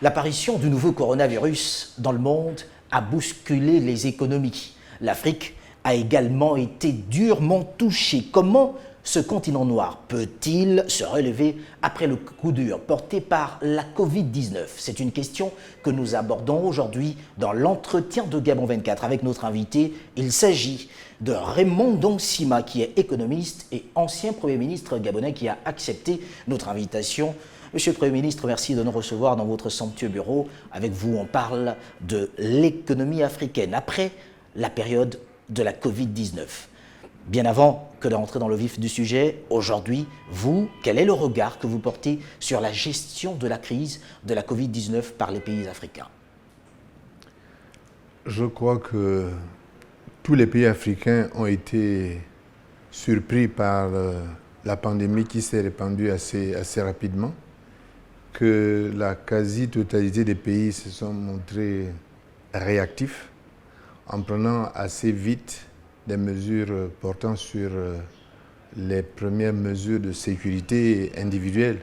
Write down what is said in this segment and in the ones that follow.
L'apparition du nouveau coronavirus dans le monde a bousculé les économies. L'Afrique a également été durement touchée. Comment ce continent noir peut-il se relever après le coup dur porté par la Covid-19? C'est une question que nous abordons aujourd'hui dans l'entretien de Gabon 24 avec notre invité. Il s'agit de Raymond Dongsima, qui est économiste et ancien Premier ministre gabonais, qui a accepté notre invitation. Monsieur le Premier ministre, merci de nous recevoir dans votre somptueux bureau. Avec vous, on parle de l'économie africaine après la période de la Covid-19. Bien avant que d'entrer dans le vif du sujet, aujourd'hui, vous, quel est le regard que vous portez sur la gestion de la crise de la Covid-19 par les pays africains? Je crois que tous les pays africains ont été surpris par la pandémie qui s'est répandue assez rapidement, que la quasi-totalité des pays se sont montrés réactifs en prenant assez vite des mesures portant sur les premières mesures de sécurité individuelle,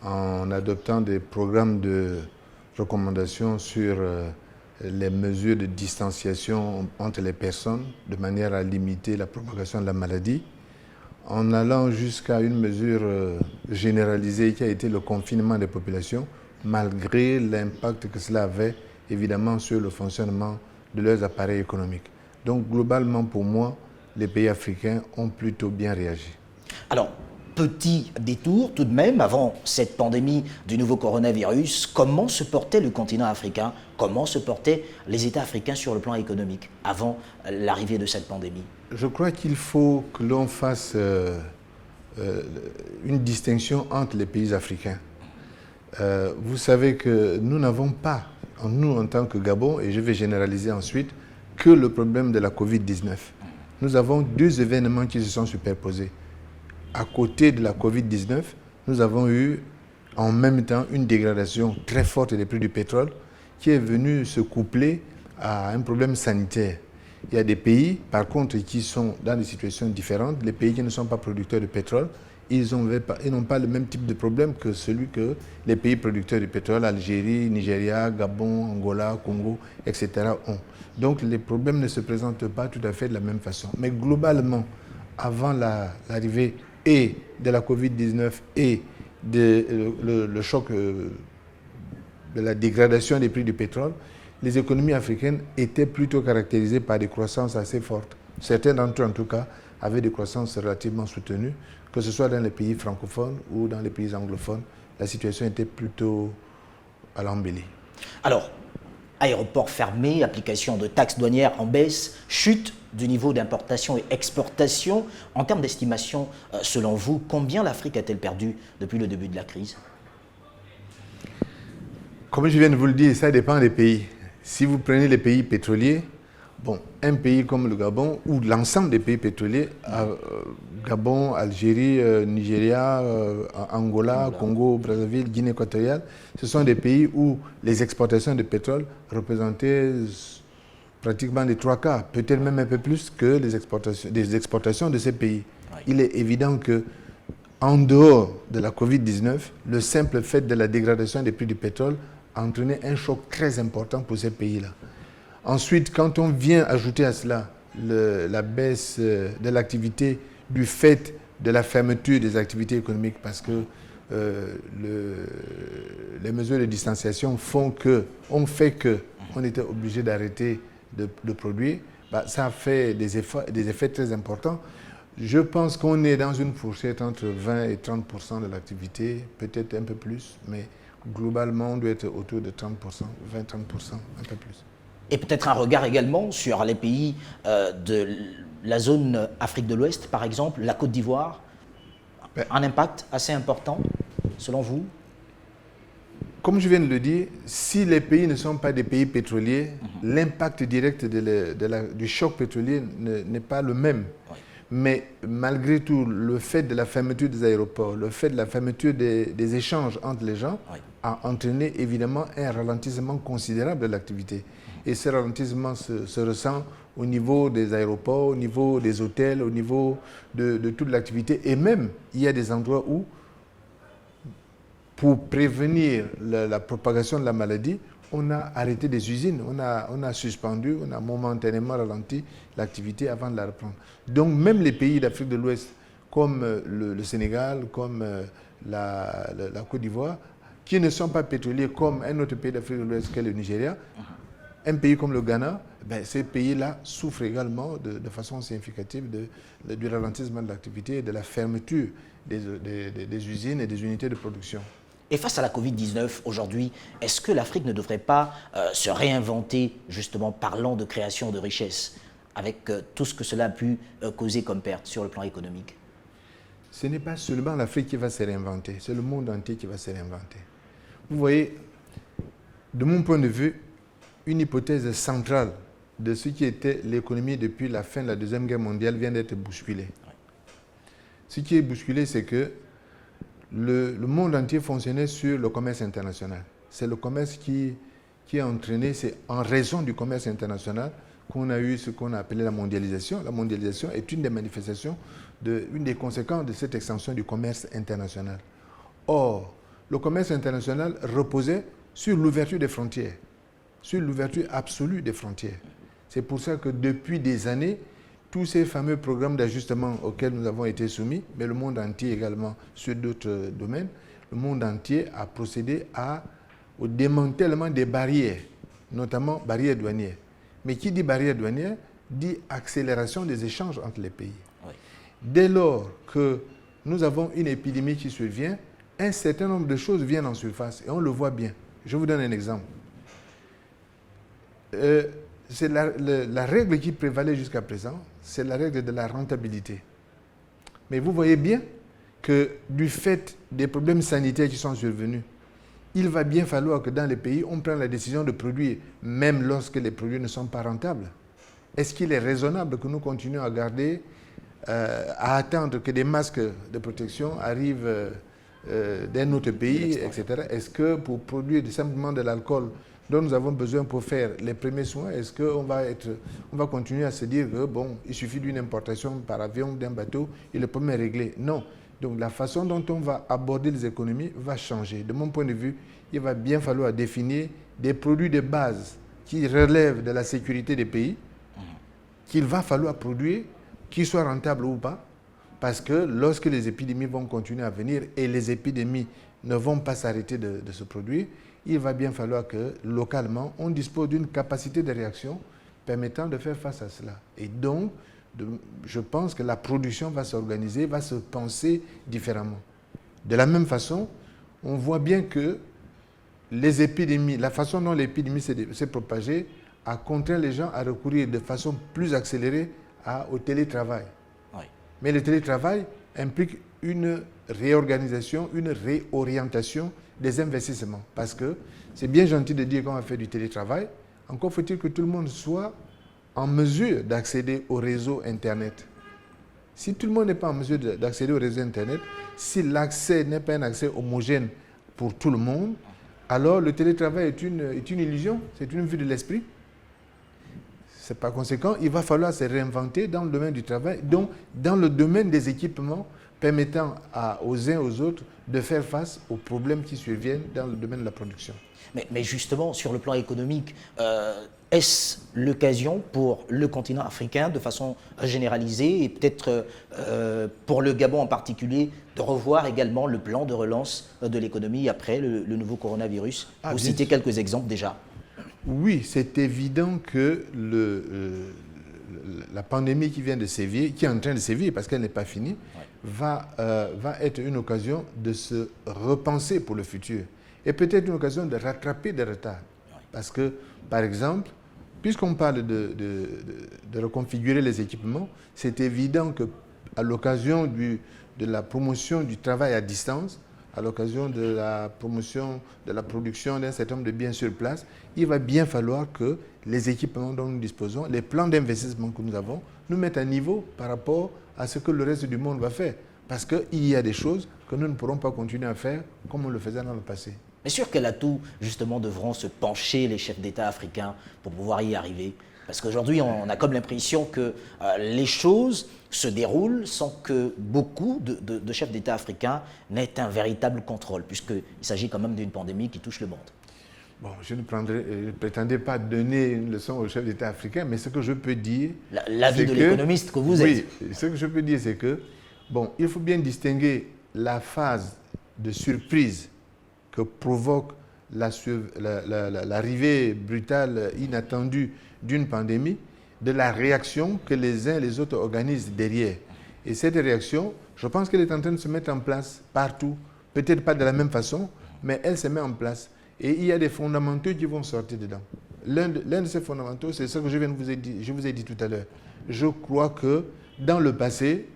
en adoptant des programmes de recommandation sur les mesures de distanciation entre les personnes, de manière à limiter la propagation de la maladie, en allant jusqu'à une mesure généralisée qui a été le confinement des populations, malgré l'impact que cela avait évidemment sur le fonctionnement de leurs appareils économiques. Donc globalement pour moi, les pays africains ont plutôt bien réagi. Alors, petit détour tout de même, avant cette pandémie du nouveau coronavirus, comment se portait le continent africain? Comment se portaient les États africains sur le plan économique avant l'arrivée de cette pandémie? Je crois qu'il faut que l'on fasse une distinction entre les pays africains. Vous savez que nous n'avons pas, nous en tant que Gabon, et je vais généraliser ensuite, que le problème de la Covid-19. Nous avons deux événements qui se sont superposés. À côté de la Covid-19, nous avons eu en même temps une dégradation très forte des prix du pétrole qui est venue se coupler à un problème sanitaire. Il y a des pays, par contre, qui sont dans des situations différentes. Les pays qui ne sont pas producteurs de pétrole, ils n'ont pas le même type de problème que celui que les pays producteurs de pétrole, Algérie, Nigeria, Gabon, Angola, Congo, etc. ont. Donc les problèmes ne se présentent pas tout à fait de la même façon. Mais globalement, avant l'arrivée et de la Covid-19 et le choc de la dégradation des prix du pétrole, les économies africaines étaient plutôt caractérisées par des croissances assez fortes. Certains d'entre eux, en tout cas, avaient des croissances relativement soutenues, que ce soit dans les pays francophones ou dans les pays anglophones. La situation était plutôt à l'embellie. Alors, aéroports fermés, application de taxes douanières en baisse, chute du niveau d'importation et exportation. En termes d'estimation, selon vous, combien l'Afrique a-t-elle perdu depuis le début de la crise? Comme je viens de vous le dire, ça dépend des pays. Si vous prenez les pays pétroliers, bon, un pays comme le Gabon, ou l'ensemble des pays pétroliers, Gabon, Algérie, Nigeria, Angola, Congo, Brazzaville, Guinée équatoriale, ce sont des pays où les exportations de pétrole représentaient pratiquement les 3 quarts, peut-être même un peu plus que les exportations de ces pays. Oui. Il est évident que en dehors de la Covid-19, le simple fait de la dégradation des prix du pétrole a entraîné un choc très important pour ces pays-là. Ensuite, quand on vient ajouter à cela la baisse de l'activité du fait de la fermeture des activités économiques, parce que les mesures de distanciation ont fait qu'on était obligé d'arrêter de produire, ça a fait des effets très importants. Je pense qu'on est dans une fourchette entre 20 et 30% de l'activité, peut-être un peu plus, mais globalement, on doit être autour de 30%, 20-30%, un peu plus. Et peut-être un regard également sur les pays de la zone Afrique de l'Ouest, par exemple, la Côte d'Ivoire, un impact assez important, selon vous? Comme je viens de le dire, si les pays ne sont pas des pays pétroliers, l'impact direct du choc pétrolier n'est pas le même. Oui. Mais malgré tout, le fait de la fermeture des aéroports, le fait de la fermeture des échanges entre les gens, oui, a entraîné évidemment un ralentissement considérable de l'activité. Et ce ralentissement se ressent au niveau des aéroports, au niveau des hôtels, au niveau de toute l'activité. Et même, il y a des endroits où pour prévenir la propagation de la maladie, on a arrêté des usines, on a suspendu, on a momentanément ralenti l'activité avant de la reprendre. Donc même les pays d'Afrique de l'Ouest, comme le Sénégal, comme la Côte d'Ivoire, qui ne sont pas pétroliers comme un autre pays d'Afrique de l'Ouest qu'est le Nigeria, un pays comme le Ghana, ces pays-là souffrent également de façon significative du ralentissement de l'activité et de la fermeture des usines et des unités de production. Et face à la Covid-19, aujourd'hui, est-ce que l'Afrique ne devrait pas se réinventer, justement, parlant de création de richesses, avec tout ce que cela a pu causer comme perte sur le plan économique? Ce n'est pas seulement l'Afrique qui va se réinventer, c'est le monde entier qui va se réinventer. Vous voyez, de mon point de vue, une hypothèse centrale de ce qui était l'économie depuis la fin de la Deuxième Guerre mondiale vient d'être bousculée. Ce qui est bousculé, c'est que le monde entier fonctionnait sur le commerce international. C'est le commerce qui a entraîné, c'est en raison du commerce international qu'on a eu ce qu'on a appelé la mondialisation. La mondialisation est une des manifestations, une des conséquences de cette extension du commerce international. Or, le commerce international reposait sur l'ouverture des frontières, sur l'ouverture absolue des frontières. C'est pour ça que depuis des années, tous ces fameux programmes d'ajustement auxquels nous avons été soumis, mais le monde entier également sur d'autres domaines, le monde entier a procédé au démantèlement des barrières, notamment barrières douanières. Mais qui dit barrières douanières dit accélération des échanges entre les pays. Oui. Dès lors que nous avons une épidémie qui survient, un certain nombre de choses viennent en surface et on le voit bien. Je vous donne un exemple. C'est la règle qui prévalait jusqu'à présent, c'est la règle de la rentabilité. Mais vous voyez bien que du fait des problèmes sanitaires qui sont survenus, il va bien falloir que dans les pays, on prenne la décision de produire, même lorsque les produits ne sont pas rentables. Est-ce qu'il est raisonnable que nous continuions à garder, à attendre que des masques de protection arrivent d'un autre pays, etc. Est-ce que pour produire simplement de l'alcool dont nous avons besoin pour faire les premiers soins, est-ce qu'on va continuer à se dire que bon, il suffit d'une importation par avion d'un bateau et le problème est réglé? Non. Donc la façon dont on va aborder les économies va changer. De mon point de vue, il va bien falloir définir des produits de base qui relèvent de la sécurité des pays, qu'il va falloir produire, qu'ils soient rentables ou pas, parce que lorsque les épidémies vont continuer à venir et les épidémies ne vont pas s'arrêter de se produire, il va bien falloir que localement, on dispose d'une capacité de réaction permettant de faire face à cela. Et donc, je pense que la production va s'organiser, va se penser différemment. De la même façon, on voit bien que les épidémies, la façon dont l'épidémie s'est propagée a contraint les gens à recourir de façon plus accélérée au télétravail. Oui. Mais le télétravail implique une réorganisation, une réorientation des investissements. Parce que c'est bien gentil de dire qu'on va faire du télétravail, encore faut-il que tout le monde soit en mesure d'accéder au réseau Internet. Si tout le monde n'est pas en mesure d'accéder au réseau Internet, si l'accès n'est pas un accès homogène pour tout le monde, alors le télétravail est une illusion, c'est une vue de l'esprit. C'est par conséquent, il va falloir se réinventer dans le domaine du travail, donc dans le domaine des équipements permettant aux uns et aux autres de faire face aux problèmes qui surviennent dans le domaine de la production. Mais justement, sur le plan économique, est-ce l'occasion pour le continent africain, de façon généralisée, et peut-être pour le Gabon en particulier, de revoir également le plan de relance de l'économie après le nouveau coronavirus? Vous citez quelques exemples déjà. Oui, c'est évident que la pandémie qui vient de sévir, qui est en train de sévir parce qu'elle n'est pas finie, va être une occasion de se repenser pour le futur. Et peut-être une occasion de rattraper des retards. Parce que, par exemple, puisqu'on parle de reconfigurer les équipements, c'est évident qu'à l'occasion de la promotion du travail à distance, à l'occasion de la promotion de la production d'un certain nombre de biens sur place, il va bien falloir que les équipements dont nous disposons, les plans d'investissement que nous avons, nous mettent à niveau par rapport à ce que le reste du monde va faire. Parce qu'il y a des choses que nous ne pourrons pas continuer à faire comme on le faisait dans le passé. Mais sur quel atout, justement, devront se pencher les chefs d'État africains pour pouvoir y arriver? Parce qu'aujourd'hui, on a comme l'impression que les choses se déroulent sans que beaucoup de chefs d'État africains n'aient un véritable contrôle, puisqu'il s'agit quand même d'une pandémie qui touche le monde. Bon, je ne prétendais pas donner une leçon aux chefs d'État africains, mais ce que je peux dire... L'avis de l'économiste que vous êtes. Oui, ce que je peux dire, c'est que, bon, il faut bien distinguer la phase de surprise que provoque l'arrivée brutale, inattendue d'une pandémie, de la réaction que les uns et les autres organisent derrière. Et cette réaction, je pense qu'elle est en train de se mettre en place partout. Peut-être pas de la même façon, mais elle se met en place. Et il y a des fondamentaux qui vont sortir dedans. L'un de ces fondamentaux, c'est ce que je vous ai dit tout à l'heure. Je crois que dans le passé,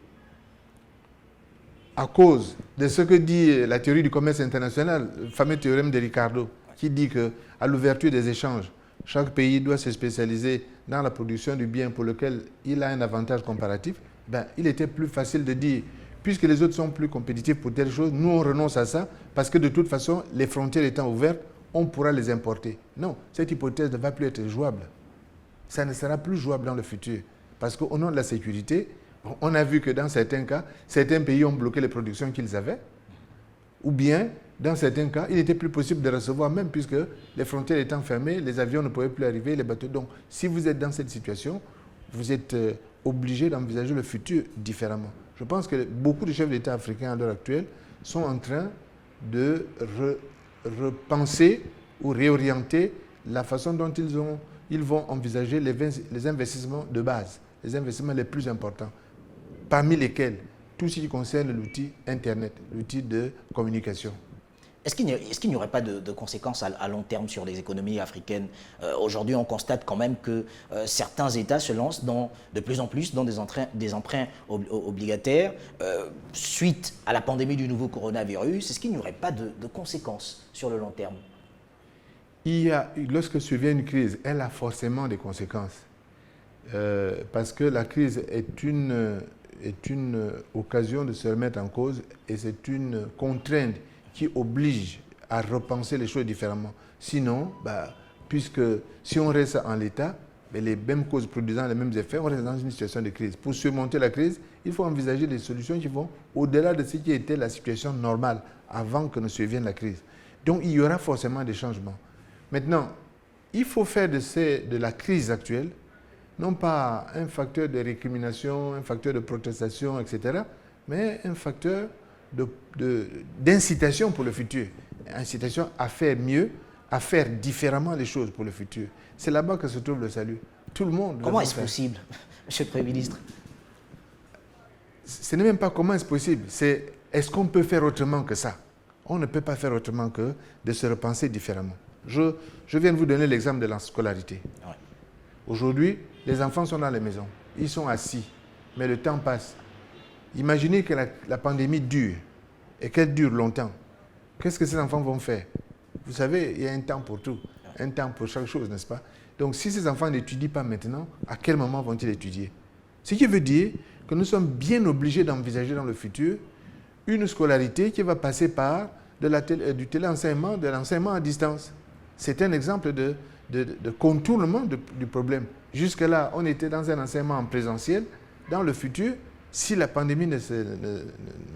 à cause de ce que dit la théorie du commerce international, le fameux théorème de Ricardo, qui dit qu'à l'ouverture des échanges, chaque pays doit se spécialiser dans la production du bien pour lequel il a un avantage comparatif, ben, il était plus facile de dire, puisque les autres sont plus compétitifs pour telle chose, nous on renonce à ça, parce que de toute façon, les frontières étant ouvertes, on pourra les importer. Non, cette hypothèse ne va plus être jouable. Ça ne sera plus jouable dans le futur. Parce qu'au nom de la sécurité, on a vu que dans certains cas, certains pays ont bloqué les productions qu'ils avaient. Ou bien, dans certains cas, il était plus possible de recevoir même puisque les frontières étant fermées, les avions ne pouvaient plus arriver, les bateaux. Donc, si vous êtes dans cette situation, vous êtes obligé d'envisager le futur différemment. Je pense que beaucoup de chefs d'État africains à l'heure actuelle sont en train de repenser ou réorienter la façon dont ils vont envisager les investissements de base, les investissements les plus importants, parmi lesquels tout ce qui concerne l'outil Internet, l'outil de communication. Est-ce qu'il n'y aurait pas de conséquences à long terme sur les économies africaines? Aujourd'hui, on constate quand même que certains États se lancent de plus en plus dans des emprunts obligataires suite à la pandémie du nouveau coronavirus. Est-ce qu'il n'y aurait pas de conséquences sur le long terme? Lorsque survient une crise, elle a forcément des conséquences. Parce que la crise est une occasion de se remettre en cause et c'est une contrainte qui oblige à repenser les choses différemment. Sinon, puisque si on reste en l'état, les mêmes causes produisant les mêmes effets, on reste dans une situation de crise. Pour surmonter la crise, il faut envisager des solutions qui vont au-delà de ce qui était la situation normale avant que ne survienne la crise. Donc il y aura forcément des changements. Maintenant, il faut faire de la crise actuelle non pas un facteur de récrimination, un facteur de protestation, etc., mais un facteur d'incitation pour le futur. Incitation à faire mieux, à faire différemment les choses pour le futur. C'est là-bas que se trouve le salut. Tout le monde. Comment est-ce possible, Monsieur le Premier ministre? Ce n'est même pas comment est-ce possible, c'est est-ce qu'on peut faire autrement que ça? On ne peut pas faire autrement que de se repenser différemment. Je viens de vous donner l'exemple de la scolarité. Ouais. Aujourd'hui, les enfants sont dans les maisons, ils sont assis, mais le temps passe. Imaginez que la pandémie dure et qu'elle dure longtemps. Qu'est-ce que ces enfants vont faire? Vous savez, il y a un temps pour tout, un temps pour chaque chose, n'est-ce pas? Donc si ces enfants n'étudient pas maintenant, à quel moment vont-ils étudier? Ce qui veut dire que nous sommes bien obligés d'envisager dans le futur une scolarité qui va passer par du téléenseignement, de l'enseignement à distance. C'est un exemple de contournement du problème. Jusque-là, on était dans un enseignement en présentiel. Dans le futur, si la pandémie ne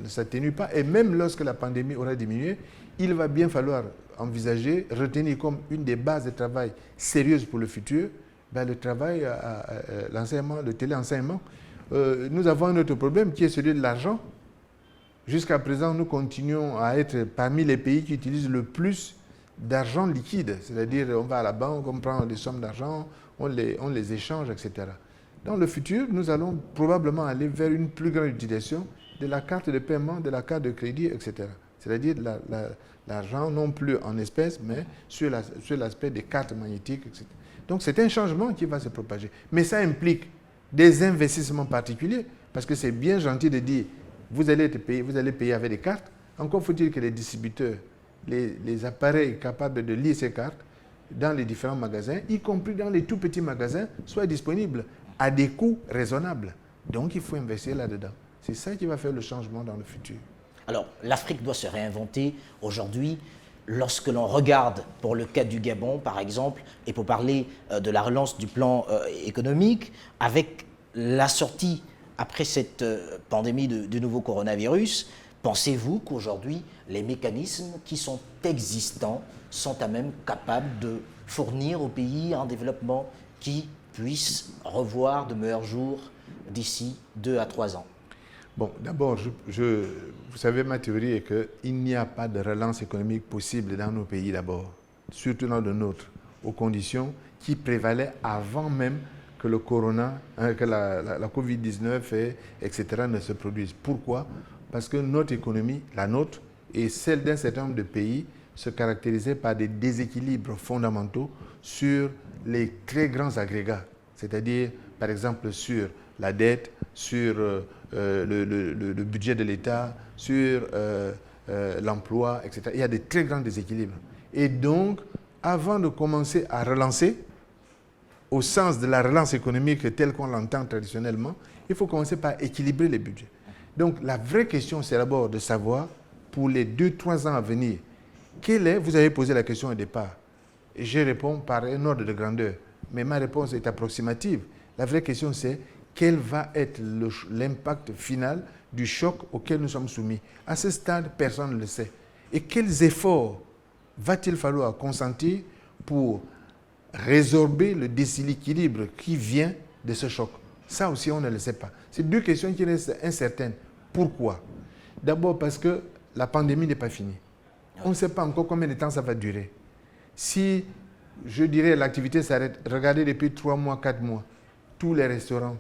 s'atténue pas, et même lorsque la pandémie aura diminué, il va bien falloir envisager, retenir comme une des bases de travail sérieuses pour le futur, le travail, l'enseignement, le téléenseignement. Nous avons un autre problème qui est celui de l'argent. Jusqu'à présent, nous continuons à être parmi les pays qui utilisent le plus d'argent liquide, c'est-à-dire on va à la banque, on prend des sommes d'argent, on les échange, etc. Dans le futur, nous allons probablement aller vers une plus grande utilisation de la carte de paiement, de la carte de crédit, etc. C'est-à-dire l'argent non plus en espèces, mais sur l'aspect des cartes magnétiques, etc. Donc c'est un changement qui va se propager. Mais ça implique des investissements particuliers, parce que c'est bien gentil de dire, vous allez payer avec des cartes, encore faut-il que les distributeurs, les appareils capables de lire ces cartes dans les différents magasins, y compris dans les tout petits magasins, soient disponibles à des coûts raisonnables. Donc il faut investir là-dedans. C'est ça qui va faire le changement dans le futur. Alors, l'Afrique doit se réinventer aujourd'hui. lorsque l'on regarde pour le cas du Gabon, par exemple, et pour parler de la relance du plan économique, avec la sortie après cette pandémie du nouveau coronavirus, pensez-vous qu'aujourd'hui, les mécanismes qui sont existants sont à même capables de fournir au pays un développement qui puisse revoir de meilleurs jours d'ici 2 à 3 ans? Bon, d'abord, vous savez, ma théorie est qu'il n'y a pas de relance économique possible dans nos pays d'abord, surtout dans le nôtre, aux conditions qui prévalaient avant même que le corona, que la Covid-19, etc. ne se produisent. Pourquoi? Parce que notre économie, la nôtre, et celle d'un certain nombre de pays, se caractérisait par des déséquilibres fondamentaux sur les très grands agrégats, c'est-à-dire, par exemple, sur la dette, sur le budget de l'État, sur l'emploi, etc. Il y a des très grands déséquilibres. Et donc, avant de commencer à relancer, au sens de la relance économique telle qu'on l'entend traditionnellement, il faut commencer par équilibrer les budgets. Donc, la vraie question, c'est d'abord de savoir, pour les 2-3 ans à venir, vous avez posé la question au départ, et je réponds par un ordre de grandeur, mais ma réponse est approximative. La vraie question, c'est quel va être l'impact final du choc auquel nous sommes soumis. À ce stade, personne ne le sait. Et quels efforts va-t-il falloir consentir pour résorber le déséquilibre qui vient de ce choc? Ça aussi, on ne le sait pas. C'est deux questions qui restent incertaines. Pourquoi? D'abord parce que la pandémie n'est pas finie. On ne sait pas encore combien de temps ça va durer. Si, je dirais, l'activité s'arrête, regardez depuis 3 mois, 4 mois, tous les restaurants,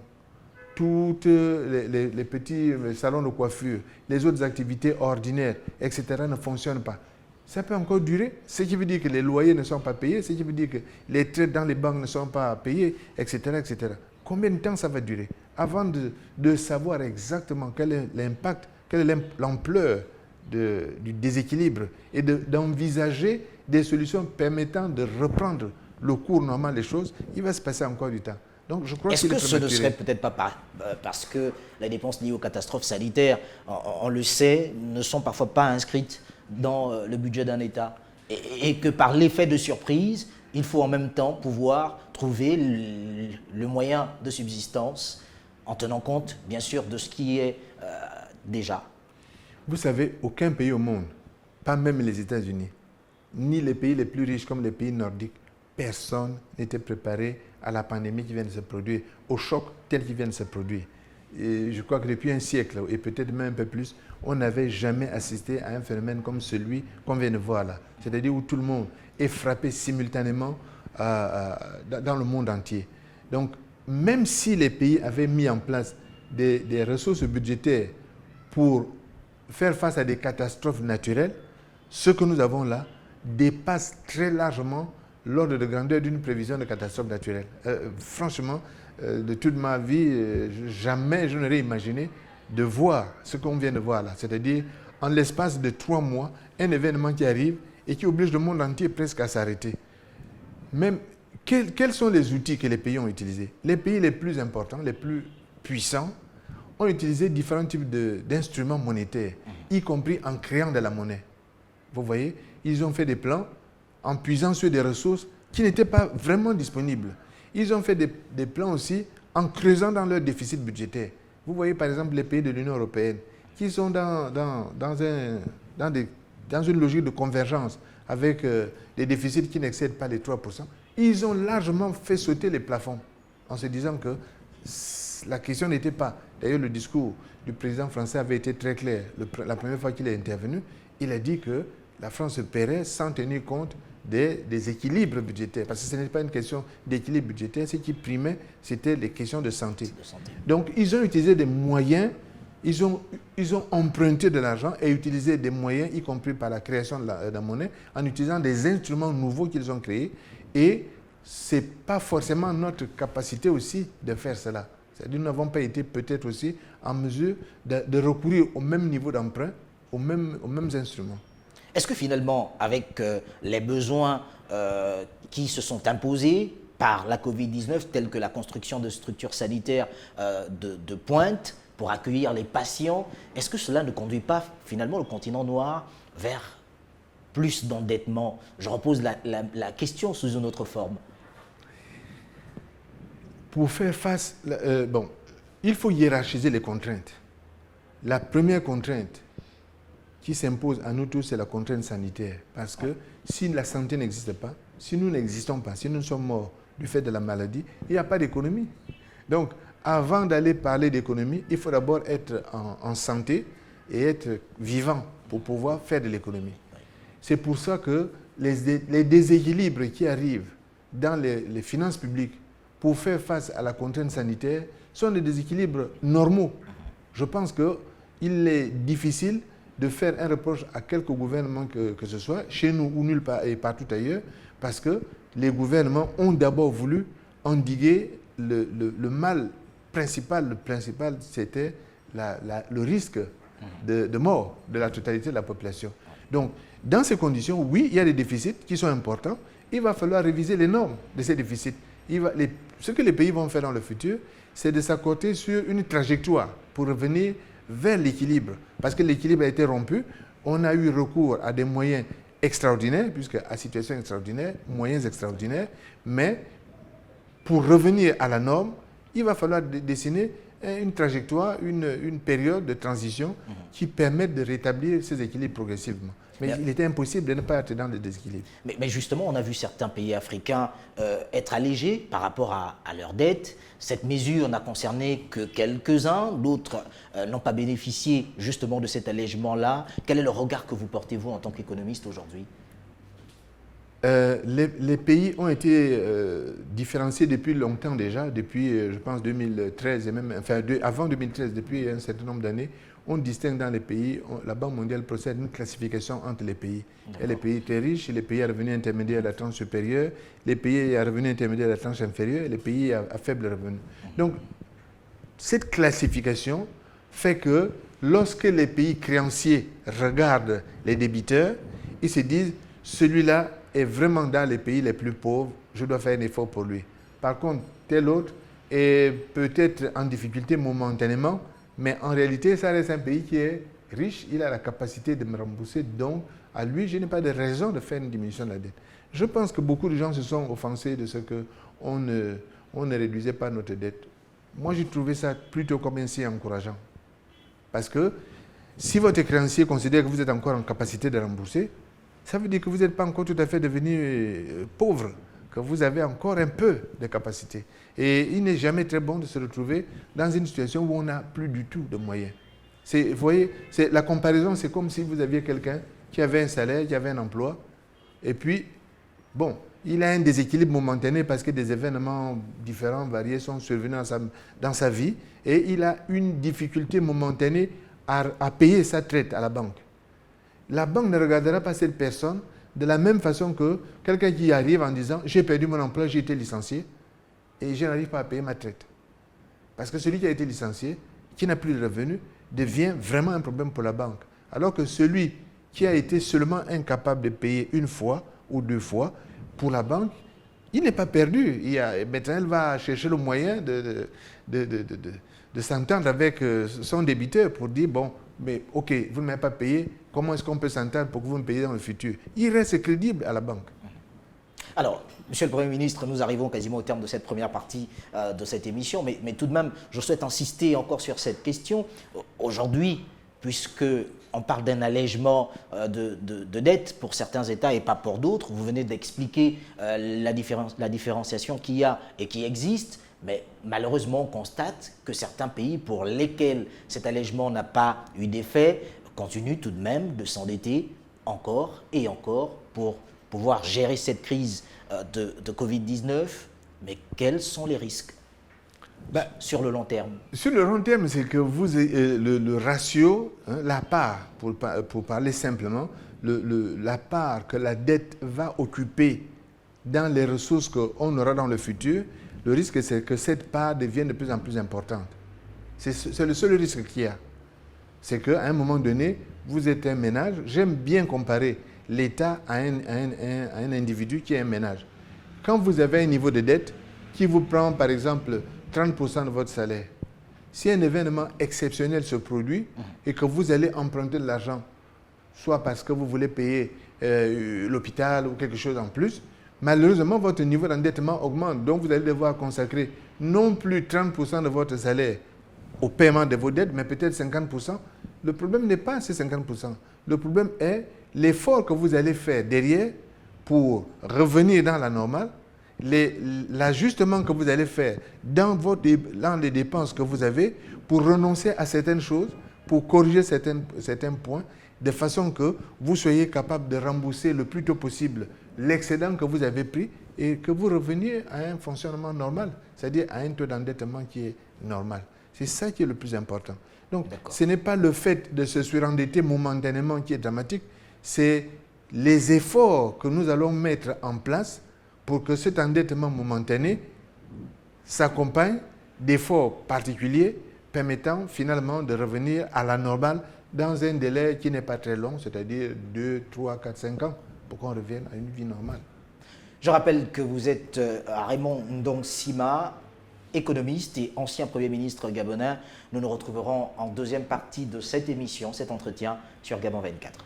tous les petits salons de coiffure, les autres activités ordinaires, etc. ne fonctionnent pas. Ça peut encore durer, ce qui veut dire que les loyers ne sont pas payés, ce qui veut dire que les traites dans les banques ne sont pas payés, etc., etc. Combien de temps ça va durer? Avant de savoir exactement quel est l'impact, quelle est l'ampleur du déséquilibre et d'envisager des solutions permettant de reprendre le cours normal des choses, il va se passer encore du temps. Donc, je crois Est-ce que ce ne serait peut-être pas parce que les dépenses liées aux catastrophes sanitaires, on le sait, ne sont parfois pas inscrites dans le budget d'un État et que par l'effet de surprise, il faut en même temps pouvoir trouver le moyen de subsistance en tenant compte, bien sûr, de ce qui est déjà. Vous savez, aucun pays au monde, pas même les États-Unis, ni les pays les plus riches comme les pays nordiques, personne n'était préparé à la pandémie qui vient de se produire, au choc tel qu'il vient de se produire. Et je crois que depuis un siècle, et peut-être même un peu plus, on n'avait jamais assisté à un phénomène comme celui qu'on vient de voir là. C'est-à-dire où tout le monde est frappé simultanément dans le monde entier. Donc, même si les pays avaient mis en place des ressources budgétaires pour faire face à des catastrophes naturelles, ce que nous avons là dépasse très largement l'ordre de grandeur d'une prévision de catastrophe naturelle. Franchement, de toute ma vie, jamais je n'aurais imaginé de voir ce qu'on vient de voir là. C'est-à-dire, en l'espace de 3 mois, un événement qui arrive et qui oblige le monde entier presque à s'arrêter. Même, quels sont les outils que les pays ont utilisés? Les pays les plus importants, les plus puissants, ont utilisé différents types d'instruments monétaires, y compris en créant de la monnaie. Vous voyez, ils ont fait des plans en puisant sur des ressources qui n'étaient pas vraiment disponibles. Ils ont fait des plans aussi en creusant dans leur déficit budgétaire. Vous voyez par exemple les pays de l'Union européenne qui sont dans une logique de convergence avec des déficits qui n'excèdent pas les 3%. Ils ont largement fait sauter les plafonds en se disant que la question n'était pas... D'ailleurs, le discours du président français avait été très clair. La première fois qu'il est intervenu, il a dit que la France se paierait sans tenir compte des équilibres budgétaires. Parce que ce n'est pas une question d'équilibre budgétaire. Ce qui primait, c'était les questions de santé. Donc, ils ont utilisé des moyens, ils ont emprunté de l'argent et utilisé des moyens, y compris par la création de la monnaie, en utilisant des instruments nouveaux qu'ils ont créés. Et ce n'est pas forcément notre capacité aussi de faire cela. C'est-à-dire, nous n'avons pas été peut-être aussi en mesure de recourir au même niveau d'emprunt, aux mêmes instruments. Est-ce que finalement, avec les besoins qui se sont imposés par la Covid-19, tels que la construction de structures sanitaires de pointe pour accueillir les patients, est-ce que cela ne conduit pas finalement le continent noir vers plus d'endettement? Je repose la question sous une autre forme. Pour faire face, il faut hiérarchiser les contraintes. La première contrainte qui s'impose à nous tous, c'est la contrainte sanitaire. Parce que si la santé n'existe pas, si nous n'existons pas, si nous sommes morts du fait de la maladie, il n'y a pas d'économie. Donc, avant d'aller parler d'économie, il faut d'abord être en santé et être vivant pour pouvoir faire de l'économie. C'est pour ça que les déséquilibres qui arrivent dans les finances publiques pour faire face à la contrainte sanitaire sont des déséquilibres normaux. Je pense qu'il est difficile de faire un reproche à quelque gouvernement que ce soit, chez nous ou nulle part et partout ailleurs, parce que les gouvernements ont d'abord voulu endiguer le mal principal. Le principal, c'était le risque de mort de la totalité de la population. Donc, dans ces conditions, oui, il y a des déficits qui sont importants. Il va falloir réviser les normes de ces déficits. Ce que les pays vont faire dans le futur, c'est de s'accorder sur une trajectoire pour revenir vers l'équilibre. Parce que l'équilibre a été rompu, on a eu recours à des moyens extraordinaires, puisque à situation extraordinaire, moyens extraordinaires, mais pour revenir à la norme, il va falloir dessiner une trajectoire, une période de transition qui permette de rétablir ces équilibres progressivement. Mais il était impossible de ne pas être dans le déséquilibre. Mais justement, on a vu certains pays africains être allégés par rapport à leurs dettes. Cette mesure n'a concerné que quelques-uns, d'autres n'ont pas bénéficié justement de cet allègement-là. Quel est le regard que vous portez, vous, en tant qu'économiste aujourd'hui? Les pays ont été différenciés depuis longtemps déjà, depuis, je pense, 2013, et même, enfin, avant 2013, depuis un certain nombre d'années. On distingue dans les pays, la Banque mondiale procède à une classification entre les pays. Il y a les pays très riches, les pays à revenus intermédiaires à la tranche supérieure, les pays à revenus intermédiaires à la tranche inférieure et les pays à faible revenu. Donc, cette classification fait que lorsque les pays créanciers regardent les débiteurs, ils se disent, celui-là est vraiment dans les pays les plus pauvres, je dois faire un effort pour lui. Par contre, tel autre est peut-être en difficulté momentanément, mais en réalité, ça reste un pays qui est riche, il a la capacité de me rembourser, donc à lui, je n'ai pas de raison de faire une diminution de la dette. Je pense que beaucoup de gens se sont offensés de ce qu'on ne réduisait pas notre dette. Moi, j'ai trouvé ça plutôt comme un signe encourageant. Parce que si votre créancier considère que vous êtes encore en capacité de rembourser, ça veut dire que vous n'êtes pas encore tout à fait devenu pauvre, que vous avez encore un peu de capacité. Et il n'est jamais très bon de se retrouver dans une situation où on n'a plus du tout de moyens. Vous voyez, la comparaison, c'est comme si vous aviez quelqu'un qui avait un salaire, qui avait un emploi, et puis, bon, il a un déséquilibre momentané parce que des événements différents, variés sont survenus dans sa vie, et il a une difficulté momentanée à payer sa traite à la banque. La banque ne regardera pas cette personne de la même façon que quelqu'un qui arrive en disant « j'ai perdu mon emploi, j'ai été licencié et je n'arrive pas à payer ma traite ». Parce que celui qui a été licencié, qui n'a plus de revenus, devient vraiment un problème pour la banque. Alors que celui qui a été seulement incapable de payer une fois ou deux fois, pour la banque, il n'est pas perdu. Maintenant, elle va chercher le moyen de s'entendre avec son débiteur pour dire « bon, mais ok, vous ne m'avez pas payé, comment est-ce qu'on peut s'entendre pour que vous me payiez dans le futur ?» Il reste crédible à la banque. Alors, Monsieur le Premier ministre, nous arrivons quasiment au terme de cette première partie de cette émission, mais tout de même, je souhaite insister encore sur cette question. Aujourd'hui, puisqu'on parle d'un allègement de dette pour certains États et pas pour d'autres, vous venez d'expliquer la différenciation qu'il y a et qui existe. Mais malheureusement, on constate que certains pays pour lesquels cet allègement n'a pas eu d'effet continuent tout de même de s'endetter encore et encore pour pouvoir gérer cette crise de Covid-19. Mais quels sont les risques sur le long terme? Sur le long terme, c'est que le ratio, hein, la part, pour parler simplement, la part que la dette va occuper dans les ressources qu'on aura dans le futur, le risque, c'est que cette part devienne de plus en plus importante. C'est le seul risque qu'il y a. C'est qu'à un moment donné, vous êtes un ménage. J'aime bien comparer l'État à un individu qui est un ménage. Quand vous avez un niveau de dette qui vous prend, par exemple, 30% de votre salaire, si un événement exceptionnel se produit et que vous allez emprunter de l'argent, soit parce que vous voulez payer l'hôpital ou quelque chose en plus, malheureusement, votre niveau d'endettement augmente. Donc, vous allez devoir consacrer non plus 30% de votre salaire au paiement de vos dettes, mais peut-être 50%. Le problème n'est pas ces 50%. Le problème est l'effort que vous allez faire derrière pour revenir dans la normale, l'ajustement que vous allez faire dans les dépenses que vous avez pour renoncer à certaines choses, pour corriger certains points, de façon que vous soyez capable de rembourser le plus tôt possible l'excédent que vous avez pris et que vous reveniez à un fonctionnement normal, c'est-à-dire à un taux d'endettement qui est normal. C'est ça qui est le plus important. Donc, ce n'est pas le fait de se surendetter momentanément qui est dramatique, c'est les efforts que nous allons mettre en place pour que cet endettement momentané s'accompagne d'efforts particuliers permettant finalement de revenir à la normale dans un délai qui n'est pas très long, c'est-à-dire 2, 3, 4, 5 ans, pour qu'on revienne à une vie normale. Je rappelle que vous êtes Raymond Ndong Sima, économiste et ancien Premier ministre gabonais. Nous nous retrouverons en deuxième partie de cette émission, cet entretien sur Gabon 24.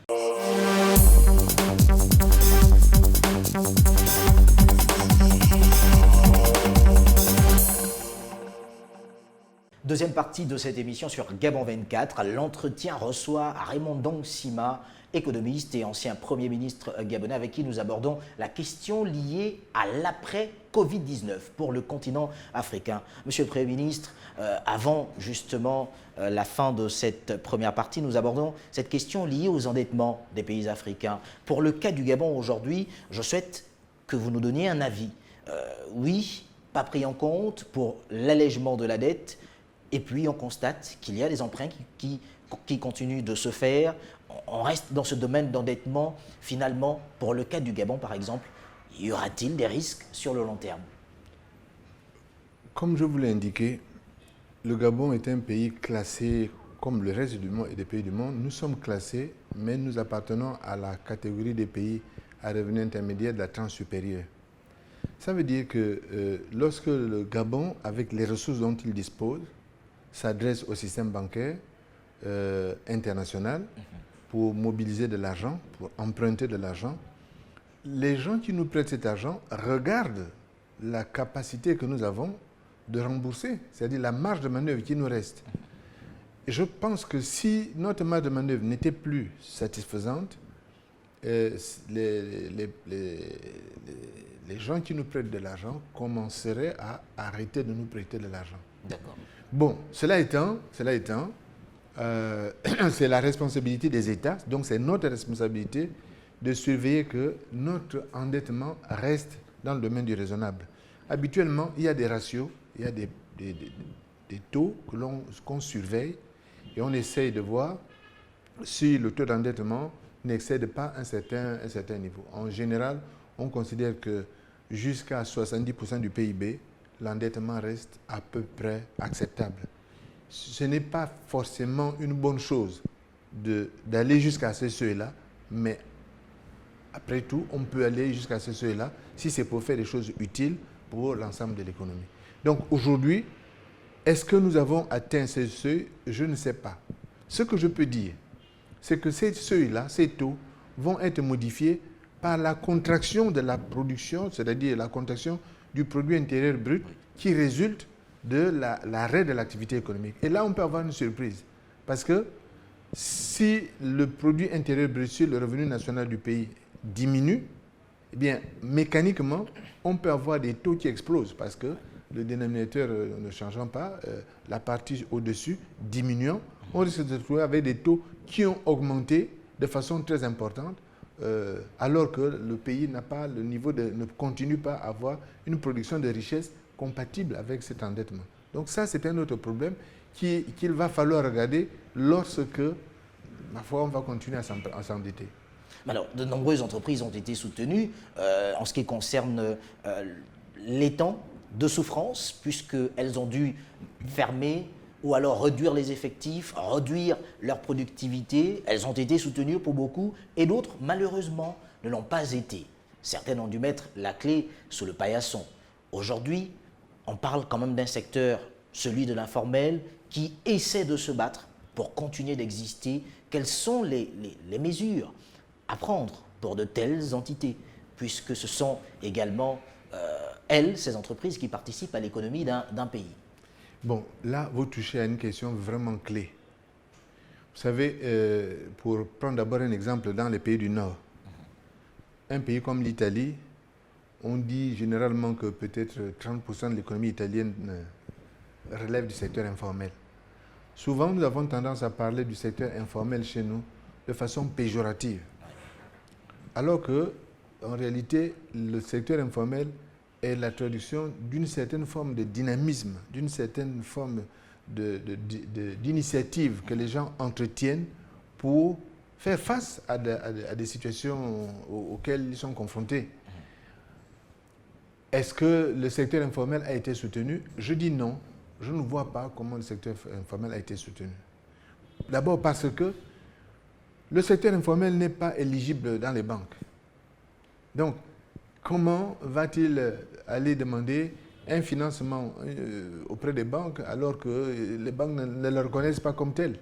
Deuxième partie de cette émission sur Gabon 24. L'entretien reçoit Raymond Ndong Sima, économiste et ancien Premier ministre gabonais, avec qui nous abordons la question liée à l'après-Covid-19 pour le continent africain. Monsieur le Premier ministre, avant justement la fin de cette première partie, nous abordons cette question liée aux endettements des pays africains. Pour le cas du Gabon aujourd'hui, je souhaite que vous nous donniez un avis. Oui, pas pris en compte pour l'allègement de la dette, et puis on constate qu'il y a des emprunts qui continuent de se faire. On reste dans ce domaine d'endettement. Finalement, pour le cas du Gabon, par exemple, y aura-t-il des risques sur le long terme? Comme je vous l'ai indiqué, le Gabon est un pays classé comme le reste du monde et des pays du monde. Nous sommes classés, mais nous appartenons à la catégorie des pays à revenu intermédiaire de la tranche supérieure. Ça veut dire que lorsque le Gabon, avec les ressources dont il dispose, s'adresse au système bancaire international pour mobiliser de l'argent, pour emprunter de l'argent, les gens qui nous prêtent cet argent regardent la capacité que nous avons de rembourser, c'est-à-dire la marge de manœuvre qui nous reste. Et je pense que si notre marge de manœuvre n'était plus satisfaisante, les gens qui nous prêtent de l'argent commenceraient à arrêter de nous prêter de l'argent. D'accord. Bon, cela étant, c'est la responsabilité des États, donc c'est notre responsabilité de surveiller que notre endettement reste dans le domaine du raisonnable. Habituellement, il y a des ratios, il y a des taux qu'on surveille et on essaye de voir si le taux d'endettement n'excède pas un certain niveau. En général, on considère que jusqu'à 70% du PIB, l'endettement reste à peu près acceptable. Ce n'est pas forcément une bonne chose d'aller jusqu'à ce seuil-là, mais après tout, on peut aller jusqu'à ce seuil-là si c'est pour faire des choses utiles pour l'ensemble de l'économie. Donc aujourd'hui, est-ce que nous avons atteint ce seuil? Je ne sais pas. Ce que je peux dire, c'est que ces seuils-là, ces taux, vont être modifiés par la contraction de la production, c'est-à-dire la contraction du produit intérieur brut qui résulte de l'arrêt de l'activité économique. Et là, on peut avoir une surprise. Parce que si le produit intérieur brut sur le revenu national du pays diminue, eh bien, mécaniquement, on peut avoir des taux qui explosent parce que le dénominateur ne changeant pas, la partie au-dessus diminuant, on risque de se retrouver avec des taux qui ont augmenté de façon très importante alors que le pays n'a pas le niveau ne continue pas à avoir une production de richesse compatible avec cet endettement. Donc ça, c'est un autre problème qu'il va falloir regarder lorsque, ma foi, on va continuer à s'endetter. Alors, de nombreuses entreprises ont été soutenues en ce qui concerne les temps de souffrance, puisqu'elles ont dû fermer ou alors réduire les effectifs, réduire leur productivité. Elles ont été soutenues pour beaucoup et d'autres, malheureusement, ne l'ont pas été. Certaines ont dû mettre la clé sous le paillasson. Aujourd'hui, on parle quand même d'un secteur, celui de l'informel, qui essaie de se battre pour continuer d'exister. Quelles sont les mesures à prendre pour de telles entités, puisque ce sont également, ces entreprises qui participent à l'économie d'un pays. Bon, là, vous touchez à une question vraiment clé. Vous savez, pour prendre d'abord un exemple dans les pays du Nord, un pays comme l'Italie, on dit généralement que peut-être 30% de l'économie italienne relève du secteur informel. Souvent, nous avons tendance à parler du secteur informel chez nous de façon péjorative. Alors que, en réalité, le secteur informel est la traduction d'une certaine forme de dynamisme, d'une certaine forme d'initiative que les gens entretiennent pour faire face à des situations auxquelles ils sont confrontés. Est-ce que le secteur informel a été soutenu? Je dis non. Je ne vois pas comment le secteur informel a été soutenu. D'abord parce que le secteur informel n'est pas éligible dans les banques. Donc, comment va-t-il aller demander un financement auprès des banques alors que les banques ne le reconnaissent pas comme tel?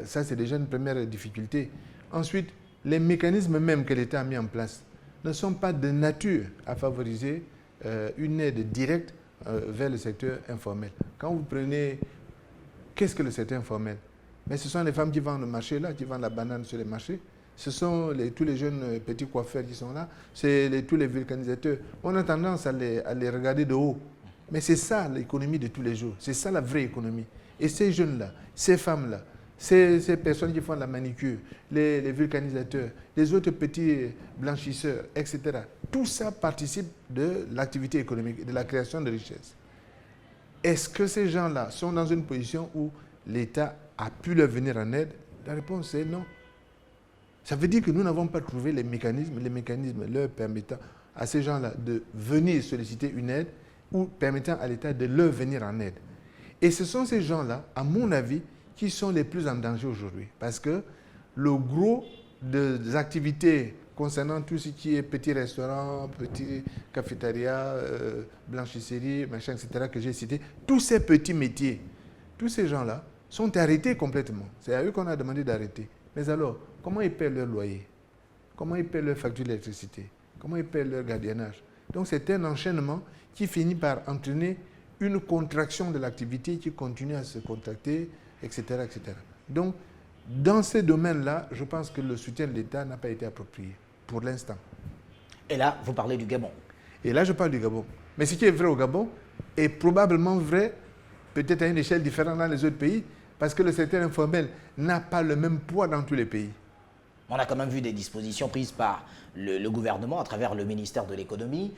Ça, c'est déjà une première difficulté. Ensuite, les mécanismes même que l'État a mis en place ne sont pas de nature à favoriser une aide directe vers le secteur informel. Quand vous prenez, qu'est-ce que le secteur informel? Mais ce sont les femmes qui vendent le marché là, qui vendent la banane sur les marchés. Ce sont tous les jeunes petits coiffeurs qui sont là. C'est tous les vulcanisateurs. On a tendance à les regarder de haut. Mais c'est ça l'économie de tous les jours. C'est ça la vraie économie. Et ces jeunes-là, ces femmes-là, ces personnes qui font la manicure, les vulcanisateurs, les autres petits blanchisseurs, etc. Tout ça participe de l'activité économique, de la création de richesses. Est-ce que ces gens-là sont dans une position où l'État a pu leur venir en aide? La réponse est non. Ça veut dire que nous n'avons pas trouvé les mécanismes leur permettant à ces gens-là de venir solliciter une aide ou permettant à l'État de leur venir en aide. Et ce sont ces gens-là, à mon avis, qui sont les plus en danger aujourd'hui. Parce que le gros des activités concernant tout ce qui est petits restaurants, petits cafétérias, blanchisseries, machin, etc., que j'ai cité, tous ces petits métiers, tous ces gens-là sont arrêtés complètement. C'est à eux qu'on a demandé d'arrêter. Mais alors, comment ils paient leur loyer? Comment ils paient leur facture d'électricité? Comment ils paient leur gardiennage? Donc c'est un enchaînement qui finit par entraîner une contraction de l'activité qui continue à se contracter, etc., etc. Donc, dans ces domaines-là, je pense que le soutien de l'État n'a pas été approprié, pour l'instant. Et là, vous parlez du Gabon. Et là, je parle du Gabon. Mais ce qui est vrai au Gabon est probablement vrai, peut-être à une échelle différente dans les autres pays, parce que le secteur informel n'a pas le même poids dans tous les pays. On a quand même vu des dispositions prises par le gouvernement à travers le ministère de l'économie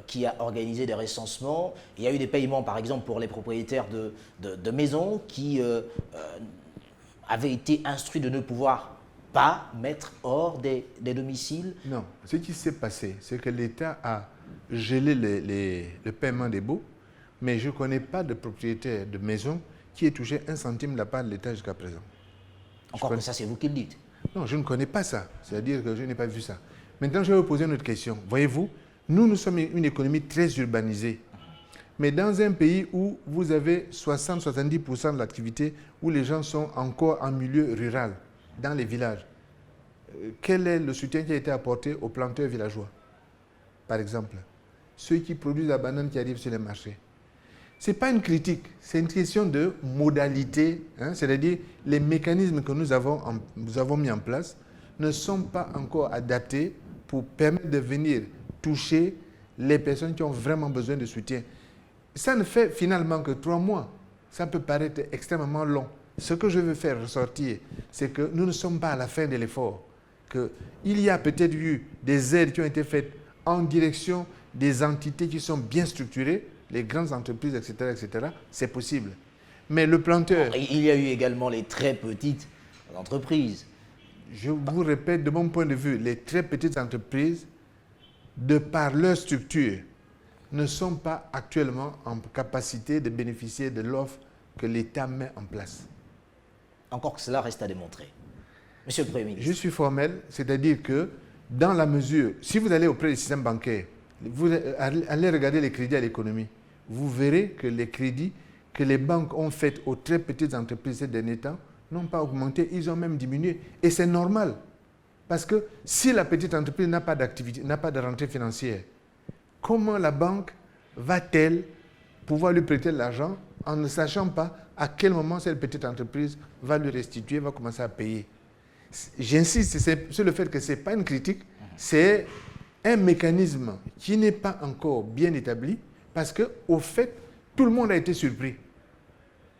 qui a organisé des recensements. Il y a eu des paiements, par exemple, pour les propriétaires de maisons qui avaient été instruits de ne pouvoir pas mettre hors des domiciles. Non, ce qui s'est passé, c'est que l'État a gelé le paiement des baux, mais je ne connais pas de propriétaire de maison qui ait touché 1 centime de la part de l'État jusqu'à présent. Encore que ça, c'est vous qui le dites. Non, je ne connais pas ça. C'est-à-dire que je n'ai pas vu ça. Maintenant, je vais vous poser une autre question. Voyez-vous, nous sommes une économie très urbanisée. Mais dans un pays où vous avez 60-70% de l'activité, où les gens sont encore en milieu rural, dans les villages, quel est le soutien qui a été apporté aux planteurs villageois, par exemple? Ceux qui produisent la banane qui arrive sur les marchés. Ce n'est pas une critique, c'est une question de modalité, hein, c'est-à-dire les mécanismes que nous avons mis en place ne sont pas encore adaptés pour permettre de venir toucher les personnes qui ont vraiment besoin de soutien. Ça ne fait finalement que 3 mois. Ça peut paraître extrêmement long. Ce que je veux faire ressortir, c'est que nous ne sommes pas à la fin de l'effort. Qu'il y a peut-être eu des aides qui ont été faites en direction des entités qui sont bien structurées, les grandes entreprises, etc., etc., c'est possible. Mais le planteur... Il y a eu également les très petites entreprises. Je vous répète, de mon point de vue, les très petites entreprises, de par leur structure, ne sont pas actuellement en capacité de bénéficier de l'offre que l'État met en place. Encore que cela reste à démontrer. Monsieur le Premier ministre. Je suis formel, c'est-à-dire que dans la mesure, si vous allez auprès du système bancaire, vous allez regarder les crédits à l'économie, vous verrez que les crédits que les banques ont faits aux très petites entreprises ces derniers temps n'ont pas augmenté, ils ont même diminué. Et c'est normal. Parce que si la petite entreprise n'a pas d'activité, n'a pas de rentrée financière, comment la banque va-t-elle pouvoir lui prêter de l'argent en ne sachant pas à quel moment cette petite entreprise va lui restituer, va commencer à payer? J'insiste sur le fait que ce n'est pas une critique, c'est un mécanisme qui n'est pas encore bien établi parce qu'au fait, tout le monde a été surpris.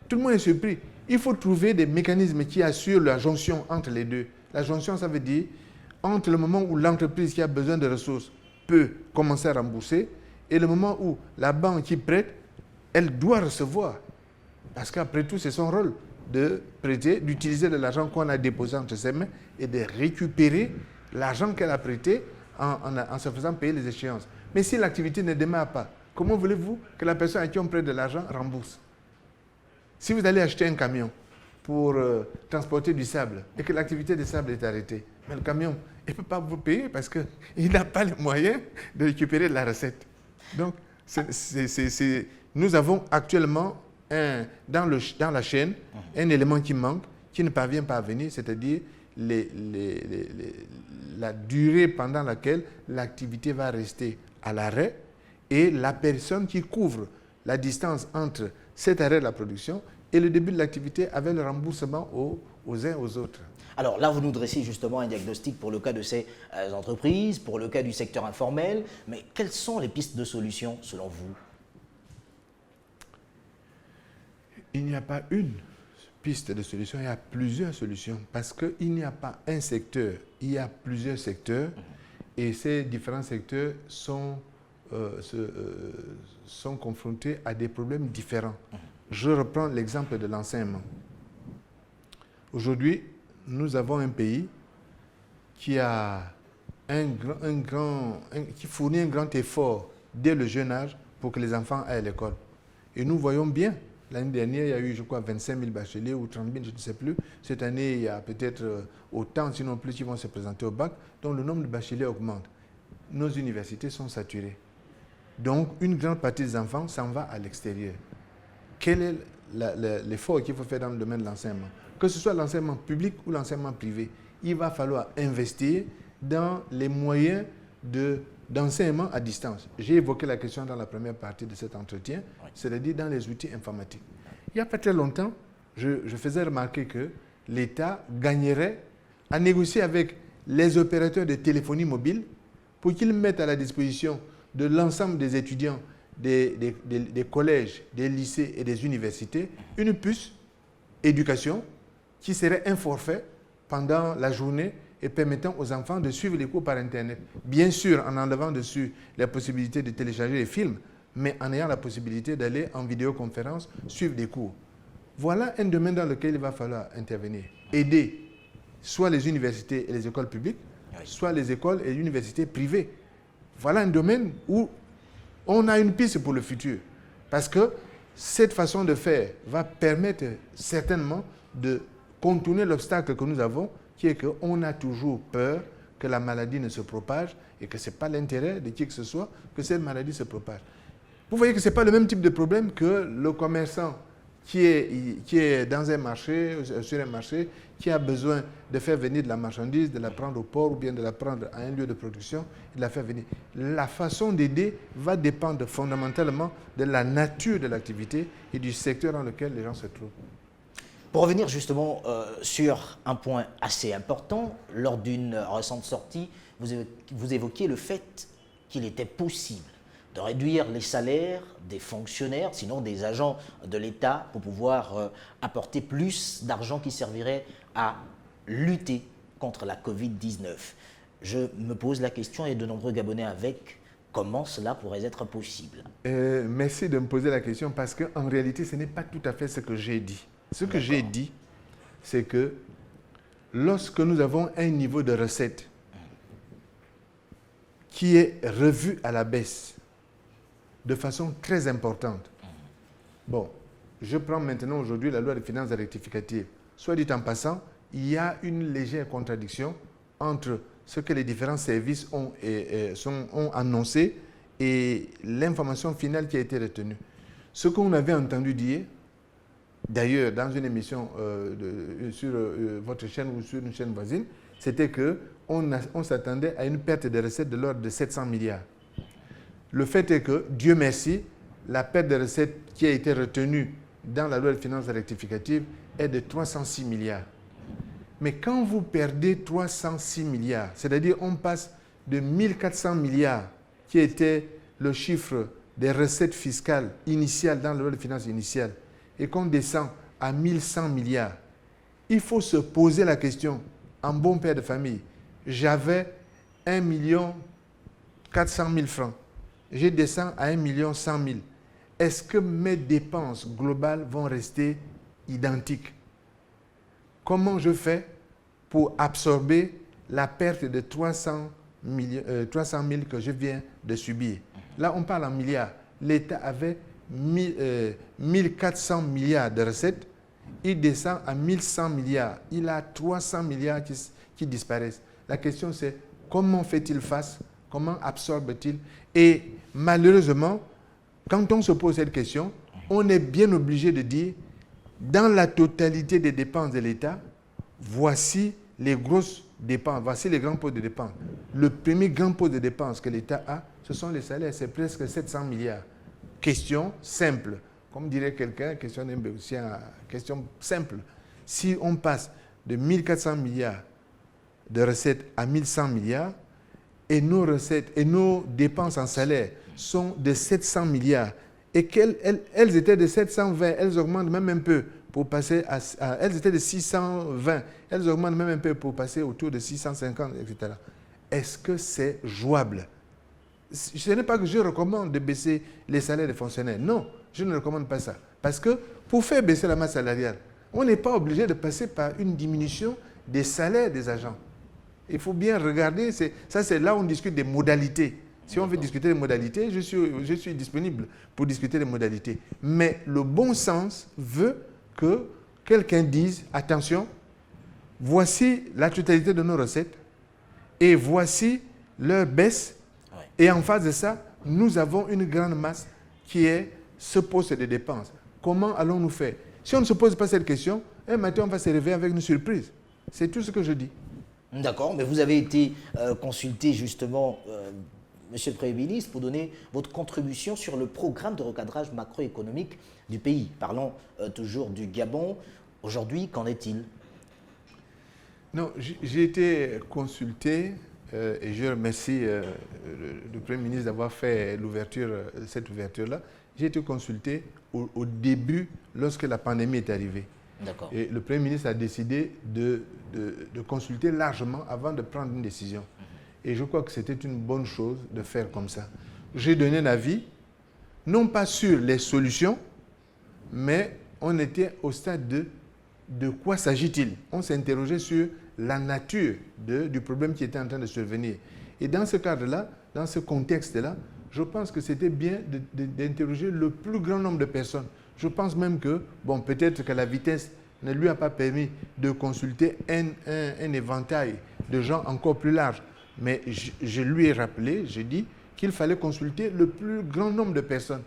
Tout le monde est surpris. Il faut trouver des mécanismes qui assurent la jonction entre les deux. La jonction, ça veut dire entre le moment où l'entreprise qui a besoin de ressources peut commencer à rembourser et le moment où la banque qui prête, elle doit recevoir. Parce qu'après tout, c'est son rôle de prêter, d'utiliser de l'argent qu'on a déposé entre ses mains et de récupérer l'argent qu'elle a prêté en se faisant payer les échéances. Mais si l'activité ne démarre pas, comment voulez-vous que la personne à qui on prête de l'argent rembourse? Si vous allez acheter un camion pour transporter du sable et que l'activité de sable est arrêtée, mais le camion, il ne peut pas vous payer parce qu'il n'a pas les moyens de récupérer la recette. Donc, nous avons actuellement dans la chaîne un élément qui manque, qui ne parvient pas à venir, c'est-à-dire la durée pendant laquelle l'activité va rester à l'arrêt et la personne qui couvre la distance entre cet arrêt de la production et le début de l'activité avec le remboursement aux uns aux autres. Alors là, vous nous dressez justement un diagnostic pour le cas de ces entreprises, pour le cas du secteur informel, mais quelles sont les pistes de solutions selon vous? Il n'y a pas une piste de solution, il y a plusieurs solutions parce qu'il n'y a pas un secteur, il y a plusieurs secteurs et ces différents secteurs sont confrontés à des problèmes différents. Je reprends l'exemple de l'enseignement. Aujourd'hui, nous avons un pays qui a qui fournit un grand effort dès le jeune âge pour que les enfants aillent à l'école. Et nous voyons bien, l'année dernière, il y a eu, je crois, 25 000 bacheliers ou 30 000, je ne sais plus. Cette année, il y a peut-être autant, sinon plus, qui vont se présenter au bac. Donc le nombre de bacheliers augmente. Nos universités sont saturées. Donc, une grande partie des enfants s'en va à l'extérieur. Quel est l'effort qu'il faut faire dans le domaine de l'enseignement? Que ce soit l'enseignement public ou l'enseignement privé, il va falloir investir dans les moyens d'enseignement à distance. J'ai évoqué la question dans la première partie de cet entretien, c'est-à-dire dans les outils informatiques. Il n'y a pas très longtemps, je faisais remarquer que l'État gagnerait à négocier avec les opérateurs de téléphonie mobile pour qu'ils mettent à la disposition de l'ensemble des étudiants des collèges, des lycées et des universités une puce éducation qui serait un forfait pendant la journée et permettant aux enfants de suivre les cours par Internet. Bien sûr, en enlevant dessus la possibilité de télécharger les films, mais en ayant la possibilité d'aller en vidéoconférence suivre des cours. Voilà un domaine dans lequel il va falloir intervenir. Aider soit les universités et les écoles publiques, soit les écoles et les universités privées. Voilà un domaine où on a une piste pour le futur. Parce que cette façon de faire va permettre certainement de contourner l'obstacle que nous avons, qui est qu'on a toujours peur que la maladie ne se propage et que ce n'est pas l'intérêt de qui que ce soit que cette maladie se propage. Vous voyez que ce n'est pas le même type de problème que le commerçant qui est dans un marché, sur un marché, qui a besoin de faire venir de la marchandise, de la prendre au port ou bien de la prendre à un lieu de production et de la faire venir. La façon d'aider va dépendre fondamentalement de la nature de l'activité et du secteur dans lequel les gens se trouvent. Pour revenir justement sur un point assez important, lors d'une récente sortie, vous évoquiez le fait qu'il était possible de réduire les salaires des fonctionnaires, sinon des agents de l'État, pour pouvoir apporter plus d'argent qui servirait à lutter contre la Covid-19. Je me pose la question, et de nombreux Gabonais avec, comment cela pourrait être possible? Merci de me poser la question, parce qu'en réalité, ce n'est pas tout à fait ce que j'ai dit. Ce que j'ai dit, c'est que lorsque nous avons un niveau de recette qui est revu à la baisse de façon très importante. Bon, je prends maintenant aujourd'hui la loi de finances rectificative. Soit dit en passant, il y a une légère contradiction entre ce que les différents services ont annoncé et l'information finale qui a été retenue. Ce qu'on avait entendu dire, d'ailleurs dans une émission sur votre chaîne ou sur une chaîne voisine, c'était qu'on s'attendait à une perte de recettes de l'ordre de 700 milliards. Le fait est que, Dieu merci, la perte de recettes qui a été retenue dans la loi de finances rectificative est de 306 milliards. Mais quand vous perdez 306 milliards, c'est-à-dire on passe de 1400 milliards, qui était le chiffre des recettes fiscales initiales dans la loi de finances initiale, et qu'on descend à 1100 milliards, il faut se poser la question, en bon père de famille, j'avais 1 400 000 francs, je descends à 1 100 000. Est-ce que mes dépenses globales vont rester identiques? Comment je fais pour absorber la perte de 300 000 que je viens de subir? Là, on parle en milliards. L'État avait 1400 milliards de recettes. Il descend à 1100 milliards. Il a 300 milliards qui disparaissent. La question, c'est comment fait-il face? Comment absorbe-t-il? Et malheureusement, quand on se pose cette question, on est bien obligé de dire, dans la totalité des dépenses de l'État, voici les grosses dépenses, voici les grands postes de dépenses. Le premier grand poste de dépenses que l'État a, ce sont les salaires, c'est presque 700 milliards. Question simple, comme dirait quelqu'un, question simple. Si on passe de 1400 milliards de recettes à 1100 milliards, et nos recettes et nos dépenses en salaire sont de 700 milliards, et qu'elles étaient de 720, elles augmentent même un peu pour passer elles étaient de 620, elles augmentent même un peu pour passer autour de 650, etc. Est-ce que c'est jouable? Ce n'est pas que je recommande de baisser les salaires des fonctionnaires. Non, je ne recommande pas ça. Parce que pour faire baisser la masse salariale, on n'est pas obligé de passer par une diminution des salaires des agents. Il faut bien regarder, ça c'est là où on discute des modalités. Si on veut discuter des modalités, je suis disponible pour discuter des modalités. Mais le bon sens veut que quelqu'un dise, attention, voici la totalité de nos recettes et voici leur baisse. Ouais. Et en face de ça, nous avons une grande masse qui est ce poste de dépenses. Comment allons-nous faire? Si on ne se pose pas cette question, un matin, on va se réveiller avec une surprise. C'est tout ce que je dis. D'accord, mais vous avez été consulté justement, Monsieur le Premier ministre, pour donner votre contribution sur le programme de recadrage macroéconomique du pays. Parlons toujours du Gabon. Aujourd'hui, qu'en est-il? Non, j'ai été consulté et je remercie le Premier ministre d'avoir fait cette ouverture-là. J'ai été consulté au début, lorsque la pandémie est arrivée. D'accord. Et le Premier ministre a décidé de consulter largement avant de prendre une décision. Et je crois que c'était une bonne chose de faire comme ça. J'ai donné un avis, non pas sur les solutions, mais on était au stade de quoi s'agit-il? On s'est interrogé sur la nature du problème qui était en train de survenir. Et dans ce cadre-là, dans ce contexte-là, je pense que c'était bien d'interroger le plus grand nombre de personnes. Je pense même que, bon, peut-être que la vitesse ne lui a pas permis de consulter un éventail de gens encore plus large. Mais je lui ai rappelé, j'ai dit qu'il fallait consulter le plus grand nombre de personnes.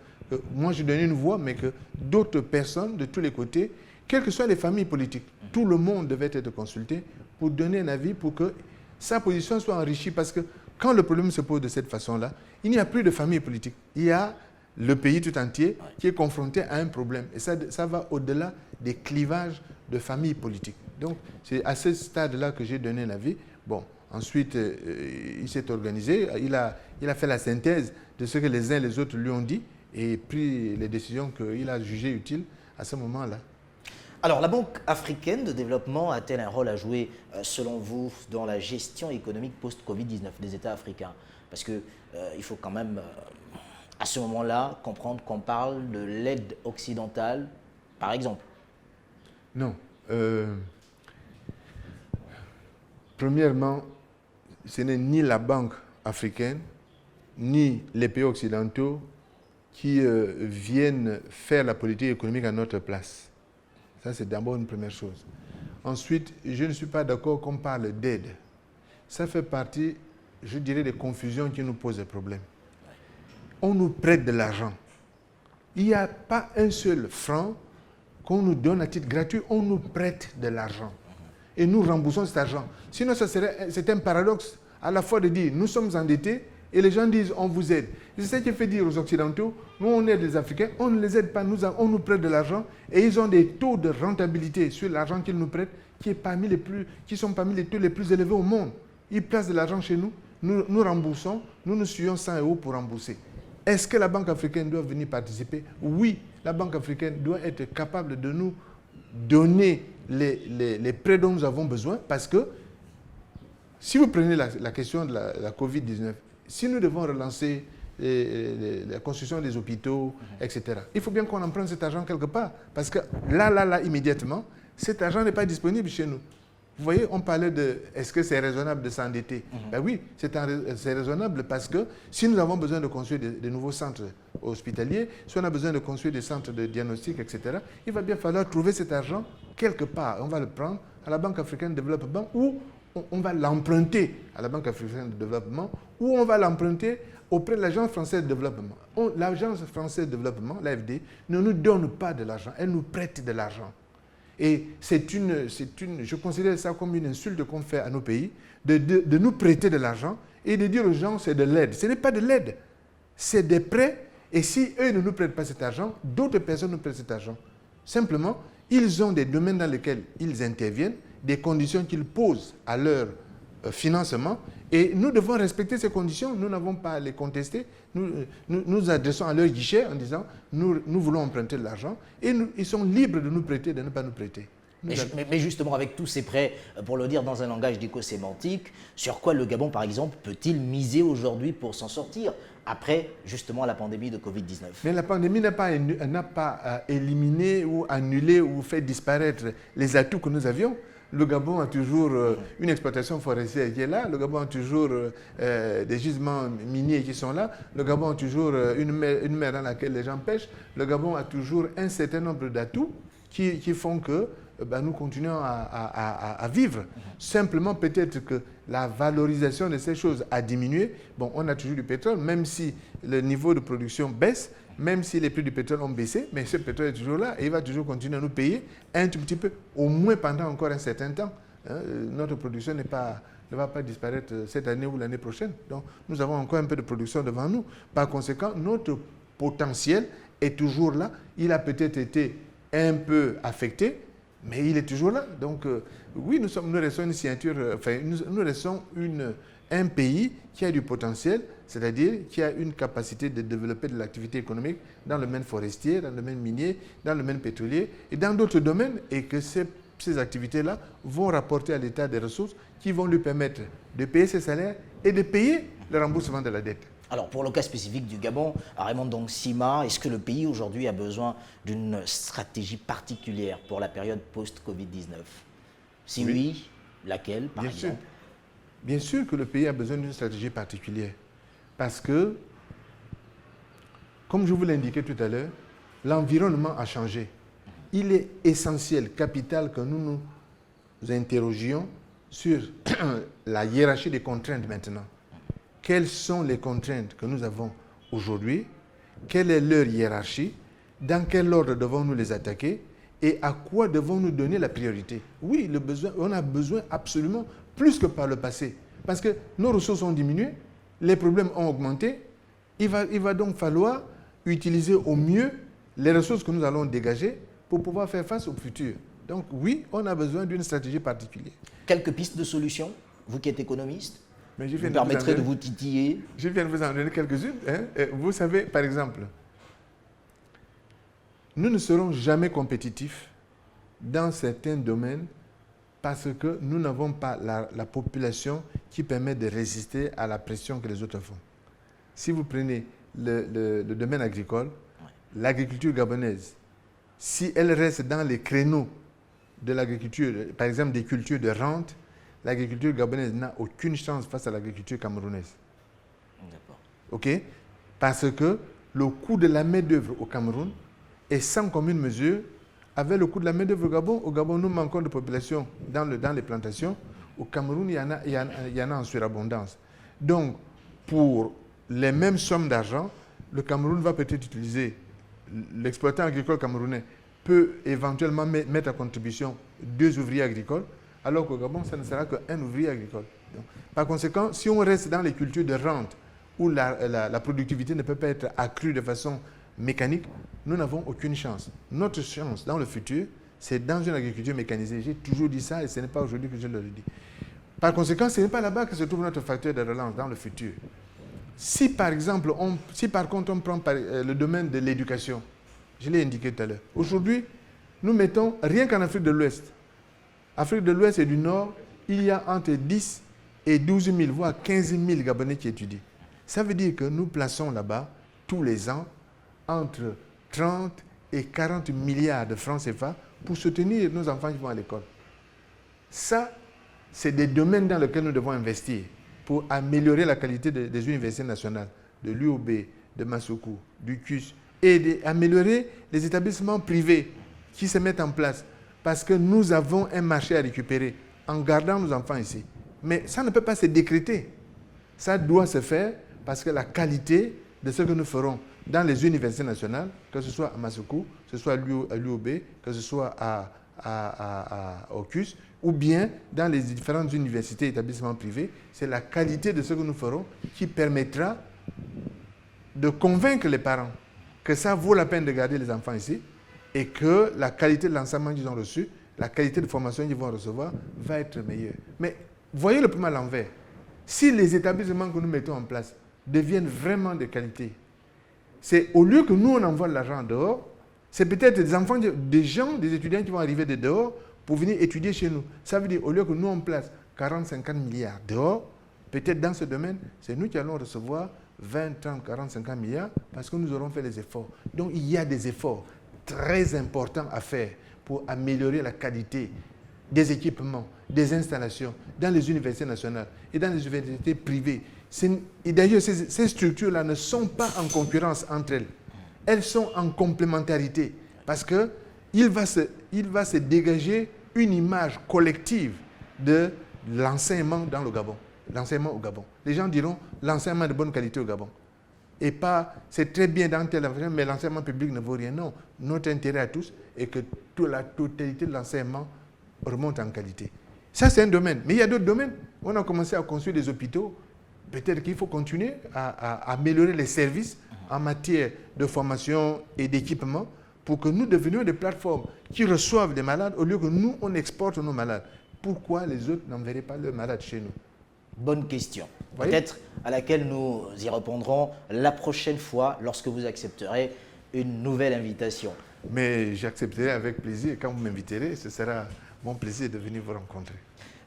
Moi, je donnais une voix, mais que d'autres personnes de tous les côtés, quelles que soient les familles politiques, tout le monde devait être consulté pour donner un avis, pour que sa position soit enrichie. Parce que quand le problème se pose de cette façon-là, il n'y a plus de famille politique. Il y a le pays tout entier qui est confronté à un problème. Et ça va au-delà des clivages de familles politiques. Donc, c'est à ce stade-là que j'ai donné un avis. Bon, ensuite, il s'est organisé. Il a fait la synthèse de ce que les uns et les autres lui ont dit et pris les décisions qu'il a jugées utiles à ce moment-là. Alors, la Banque africaine de développement a-t-elle un rôle à jouer, selon vous, dans la gestion économique post-Covid-19 des États africains? Parce qu'il faut quand même, à ce moment-là, comprendre qu'on parle de l'aide occidentale, par exemple. Non. Premièrement, ce n'est ni la Banque africaine, ni les pays occidentaux qui viennent faire la politique économique à notre place. Ça, c'est d'abord une première chose. Ensuite, je ne suis pas d'accord qu'on parle d'aide. Ça fait partie, je dirais, des confusions qui nous posent des problèmes. On nous prête de l'argent. Il n'y a pas un seul franc qu'on nous donne à titre gratuit, on nous prête de l'argent. et nous remboursons cet argent. Sinon, c'est un paradoxe à la fois de dire nous sommes endettés et les gens disent on vous aide. C'est ce qui fait dire aux Occidentaux, nous on aide les Africains, on ne les aide pas, on nous prête de l'argent et ils ont des taux de rentabilité sur l'argent qu'ils nous prêtent qui sont parmi les taux les plus élevés au monde. Ils placent de l'argent chez nous, nous remboursons, nous suivons 100 € pour rembourser. Est-ce que la Banque africaine doit venir participer? Oui, la Banque africaine doit être capable de nous donner les prêts dont nous avons besoin parce que si vous prenez la question de la Covid-19, si nous devons relancer la construction des hôpitaux, etc., il faut bien qu'on emprunte cet argent quelque part. Parce que là, immédiatement, cet argent n'est pas disponible chez nous. Vous voyez, on parlait de est-ce que c'est raisonnable de s'endetter? Ben oui, c'est raisonnable parce que si nous avons besoin de construire de nouveaux centres hospitaliers, si on a besoin de construire des centres de diagnostic, etc., il va bien falloir trouver cet argent quelque part. On va le prendre à la Banque africaine de développement ou on va l'emprunter à la Banque africaine de développement ou on va l'emprunter auprès de l'Agence française de développement. L'Agence française de développement, l'AFD, ne nous donne pas de l'argent, elle nous prête de l'argent. Et je considère ça comme une insulte qu'on fait à nos pays, de nous prêter de l'argent et de dire aux gens c'est de l'aide. Ce n'est pas de l'aide, c'est des prêts. Et si eux ne nous prêtent pas cet argent, d'autres personnes nous prêtent cet argent. Simplement, ils ont des domaines dans lesquels ils interviennent, des conditions qu'ils posent à leur financement et nous devons respecter ces conditions. Nous n'avons pas à les contester. Nous adressons à leur guichet en disant nous voulons emprunter de l'argent et ils sont libres de nous prêter, de ne pas nous prêter. Mais justement, avec tous ces prêts, pour le dire dans un langage d'éco-sémantique, sur quoi le Gabon, par exemple, peut-il miser aujourd'hui pour s'en sortir après, justement, la pandémie de Covid-19? Mais la pandémie n'a pas éliminé ou annulé ou fait disparaître les atouts que nous avions. Le Gabon a toujours une exploitation forestière qui est là. Le Gabon a toujours des gisements miniers qui sont là. Le Gabon a toujours une mer dans laquelle les gens pêchent. Le Gabon a toujours un certain nombre d'atouts qui font que nous continuons à vivre. Simplement, peut-être que la valorisation de ces choses a diminué. Bon, on a toujours du pétrole, même si le niveau de production baisse, même si les prix du pétrole ont baissé, mais ce pétrole est toujours là et il va toujours continuer à nous payer un tout petit peu, au moins pendant encore un certain temps. Notre production ne va pas disparaître cette année ou l'année prochaine. Donc, nous avons encore un peu de production devant nous. Par conséquent, notre potentiel est toujours là. Il a peut-être été un peu affecté, mais il est toujours là. Donc, oui, nous restons une signature, nous restons un pays qui a du potentiel, c'est-à-dire qui a une capacité de développer de l'activité économique dans le domaine forestier, dans le domaine minier, dans le domaine pétrolier et dans d'autres domaines, et que ces activités-là vont rapporter à l'État des ressources qui vont lui permettre de payer ses salaires et de payer le remboursement de la dette. Alors, pour le cas spécifique du Gabon, Raymond Sima, est-ce que le pays aujourd'hui a besoin d'une stratégie particulière pour la période post-Covid-19? Si oui, laquelle, par exemple? Bien sûr que le pays a besoin d'une stratégie particulière. Parce que, comme je vous l'indiquais tout à l'heure, l'environnement a changé. Il est essentiel, capital, que nous nous interrogions sur la hiérarchie des contraintes maintenant. Quelles sont les contraintes que nous avons aujourd'hui? Quelle est leur hiérarchie? Dans quel ordre devons-nous les attaquer? Et à quoi devons-nous donner la priorité? Oui, on a besoin absolument plus que par le passé. Parce que nos ressources ont diminué, les problèmes ont augmenté. Il va donc falloir utiliser au mieux les ressources que nous allons dégager pour pouvoir faire face au futur. Donc oui, on a besoin d'une stratégie particulière. Quelques pistes de solutions, vous qui êtes économiste, vous permettrez de vous titiller? Je viens de vous en donner quelques-unes. Vous savez, par exemple, nous ne serons jamais compétitifs dans certains domaines parce que nous n'avons pas la population qui permet de résister à la pression que les autres font. Si vous prenez le domaine agricole, l'agriculture gabonaise, si elle reste dans les créneaux de l'agriculture, par exemple des cultures de rente, l'agriculture gabonaise n'a aucune chance face à l'agriculture camerounaise. D'accord. OK? Parce que le coût de la main-d'œuvre au Cameroun est sans commune mesure avec le coût de la main-d'œuvre au Gabon. Au Gabon, nous manquons de population dans les plantations. Au Cameroun, il y en a en surabondance. Donc, pour les mêmes sommes d'argent, le Cameroun va peut-être utiliser, l'exploitant agricole camerounais peut éventuellement mettre à contribution 2 ouvriers agricoles, alors qu'au Gabon, ça ne sera qu'un ouvrier agricole. Donc, par conséquent, si on reste dans les cultures de rente, où la productivité ne peut pas être accrue de façon mécanique, nous n'avons aucune chance. Notre chance dans le futur, c'est dans une agriculture mécanisée. J'ai toujours dit ça et ce n'est pas aujourd'hui que je le dis. Par conséquent, ce n'est pas là-bas que se trouve notre facteur de relance dans le futur. Si par exemple, par contre on prend le domaine de l'éducation, je l'ai indiqué tout à l'heure, aujourd'hui, nous mettons, rien qu'en Afrique de l'Ouest, Afrique de l'Ouest et du Nord, il y a entre 10 et 12 000, voire 15 000 Gabonais qui étudient. Ça veut dire que nous plaçons là-bas, tous les ans, entre 30 et 40 milliards de francs CFA pour soutenir nos enfants qui vont à l'école. Ça, c'est des domaines dans lesquels nous devons investir pour améliorer la qualité des universités nationales, de l'UOB, de Masuku, du CUS, et améliorer les établissements privés qui se mettent en place. Parce que nous avons un marché à récupérer en gardant nos enfants ici. Mais ça ne peut pas se décréter. Ça doit se faire parce que la qualité de ce que nous ferons dans les universités nationales, que ce soit à Masuku, que ce soit à l'UOB, que ce soit au CUS, ou bien dans les différentes universités et établissements privés, c'est la qualité de ce que nous ferons qui permettra de convaincre les parents que ça vaut la peine de garder les enfants ici et que la qualité de l'enseignement qu'ils ont reçu, la qualité de formation qu'ils vont recevoir va être meilleure. Mais voyez le problème à l'envers. Si les établissements que nous mettons en place deviennent vraiment de qualité, c'est au lieu que nous on envoie l'argent dehors, c'est peut-être des enfants, des étudiants qui vont arriver de dehors pour venir étudier chez nous. Ça veut dire au lieu que nous on place 40-50 milliards dehors, peut-être dans ce domaine, c'est nous qui allons recevoir 20, 30, 40, 50 milliards parce que nous aurons fait les efforts. Donc il y a des efforts très importants à faire pour améliorer la qualité des équipements, des installations dans les universités nationales et dans les universités privées. Et d'ailleurs, ces structures-là ne sont pas en concurrence entre elles. Elles sont en complémentarité parce qu'il va se dégager une image collective de l'enseignement dans le Gabon, l'enseignement au Gabon. Les gens diront l'enseignement de bonne qualité au Gabon. Et pas, c'est très bien dans tel enseignement, mais l'enseignement public ne vaut rien. Non, notre intérêt à tous est que la totalité de l'enseignement remonte en qualité. Ça, c'est un domaine. Mais il y a d'autres domaines. On a commencé à construire des hôpitaux. Peut-être qu'il faut continuer à améliorer les services en matière de formation et d'équipement pour que nous devenions des plateformes qui reçoivent des malades au lieu que nous, on exporte nos malades. Pourquoi les autres n'enverraient pas leurs malades chez nous? Bonne question. Peut-être à laquelle nous y répondrons la prochaine fois lorsque vous accepterez une nouvelle invitation. Mais j'accepterai avec plaisir. Quand vous m'inviterez, ce sera mon plaisir de venir vous rencontrer.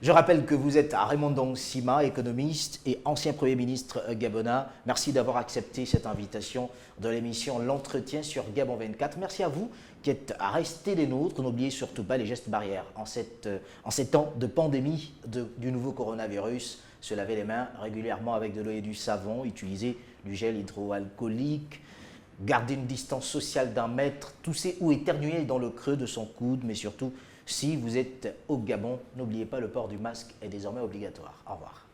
Je rappelle que vous êtes Raymond Ndong Sima, économiste et ancien Premier ministre gabonais. Merci d'avoir accepté cette invitation de l'émission L'Entretien sur Gabon 24. Merci à vous qui êtes restés des nôtres. N'oubliez surtout pas les gestes barrières en ces temps de pandémie du nouveau coronavirus. Se laver les mains régulièrement avec de l'eau et du savon, utiliser du gel hydroalcoolique, garder une distance sociale d'1 mètre, tousser ou éternuer dans le creux de son coude, mais surtout, si vous êtes au Gabon, n'oubliez pas, le port du masque est désormais obligatoire. Au revoir.